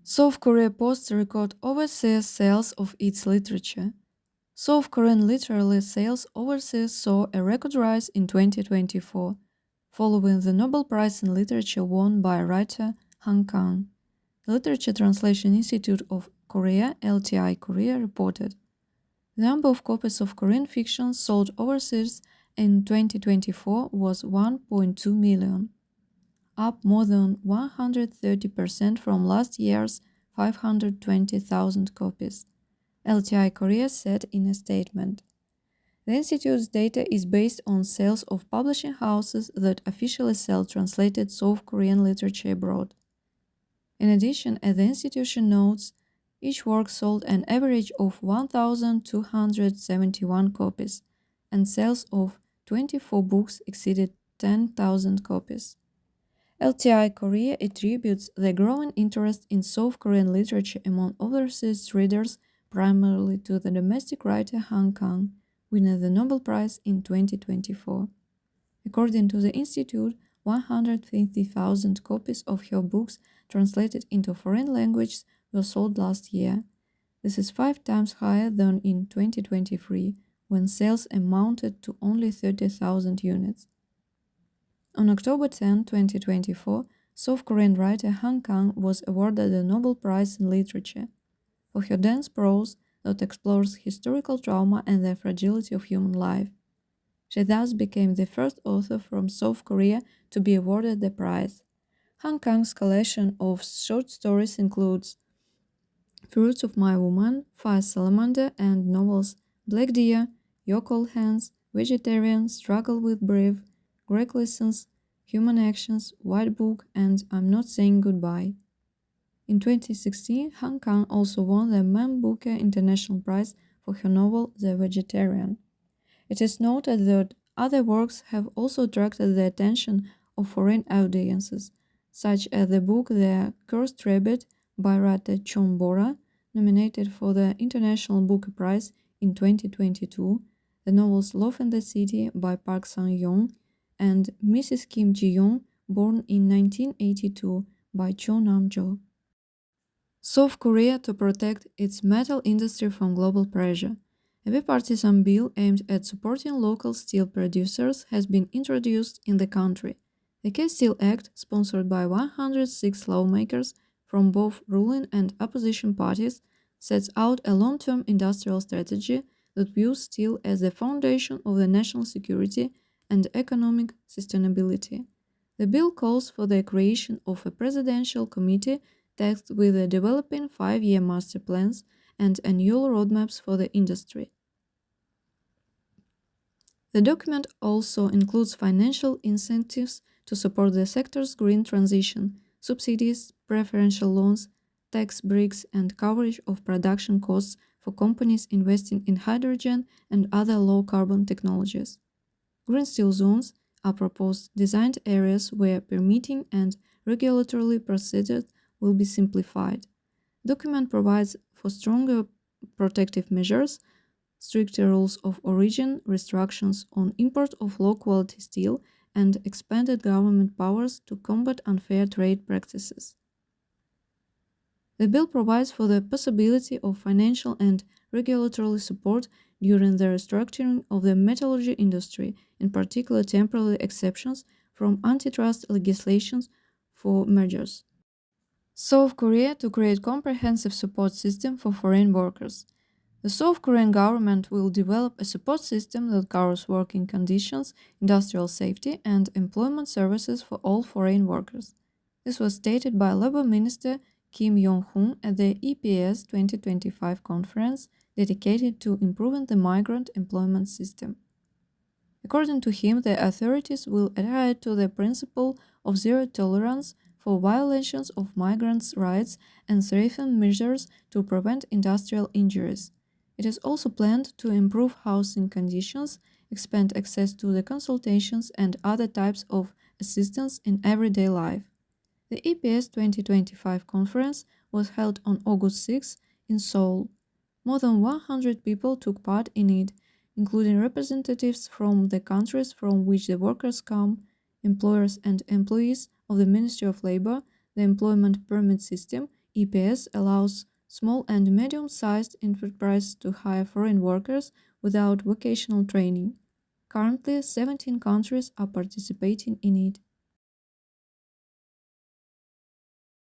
South Korea posts record overseas sales of its literature. South Korean literary sales overseas saw a record rise in 2024, following the Nobel Prize in Literature won by writer Han Kang. The Literature Translation Institute of Korea, LTI Korea, reported the number of copies of Korean fiction sold overseas in 2024 was 1.2 million, up more than 130% from last year's 520,000 copies, LTI Korea said in a statement. The institute's data is based on sales of publishing houses that officially sell translated South Korean literature abroad. In addition, as the institution notes, each work sold an average of 1,271 copies, and sales of 24 books exceeded 10,000 copies. LTI Korea attributes the growing interest in South Korean literature among overseas readers primarily to the domestic writer Han Kang, winning the Nobel Prize in 2024. According to the institute, 150,000 copies of her books translated into foreign languages were sold last year. This is 5 times higher than in 2023, when sales amounted to only 30,000 units. On October 10, 2024, South Korean writer Han Kang was awarded the Nobel Prize in Literature for her dense prose that explores historical trauma and the fragility of human life. She thus became the first author from South Korea to be awarded the prize. Han Kang's collection of short stories includes Fruits of My Woman, Fire Salamander, and novels Black Deer, Your Cold Hands, Vegetarian, Struggle with Brave, Greg Listens, Human Actions, White Book, and I'm Not Saying Goodbye. In 2016, Han Kang also won the Man Booker International Prize for her novel The Vegetarian. It is noted that other works have also attracted the attention of foreign audiences, such as the book The Cursed Rabbit by writer Chon Bora, nominated for the International Booker Prize in 2022, the novels Love in the City by Park Sang-yong, and Mrs. Kim Ji-young, born in 1982, by Cho Nam-jo. South Korea to protect its metal industry from global pressure. A bipartisan bill aimed at supporting local steel producers has been introduced in the country. The K-Steel Act, sponsored by 106 lawmakers from both ruling and opposition parties, sets out a long-term industrial strategy that views steel as the foundation of the national security and economic sustainability. The bill calls for the creation of a presidential committee tasked with developing 5-year master plans and annual roadmaps for the industry. The document also includes financial incentives to support the sector's green transition, subsidies, preferential loans, tax breaks, and coverage of production costs for companies investing in hydrogen and other low-carbon technologies. Green steel zones are proposed designed areas where permitting and regulatory procedures will be simplified. The document provides for stronger protective measures, stricter rules of origin, restrictions on import of low-quality steel, and expanded government powers to combat unfair trade practices. The bill provides for the possibility of financial and regulatory support during the restructuring of the metallurgy industry, in particular temporary exceptions from antitrust legislations for mergers. South Korea to create comprehensive support system for foreign workers. The South Korean government will develop a support system that covers working conditions, industrial safety, and employment services for all foreign workers. This was stated by Labour Minister Kim Yong-hun at the EPS 2025 conference dedicated to improving the migrant employment system. According to him, the authorities will adhere to the principle of zero tolerance for violations of migrants' rights and strengthen measures to prevent industrial injuries. It is also planned to improve housing conditions, expand access to the consultations and other types of assistance in everyday life. The EPS 2025 conference was held on August 6 in Seoul. More than 100 people took part in it, including representatives from the countries from which the workers come, employers and employees of the Ministry of Labor, the Employment Permit System, EPS allows small and medium-sized enterprises to hire foreign workers without vocational training. Currently, 17 countries are participating in it.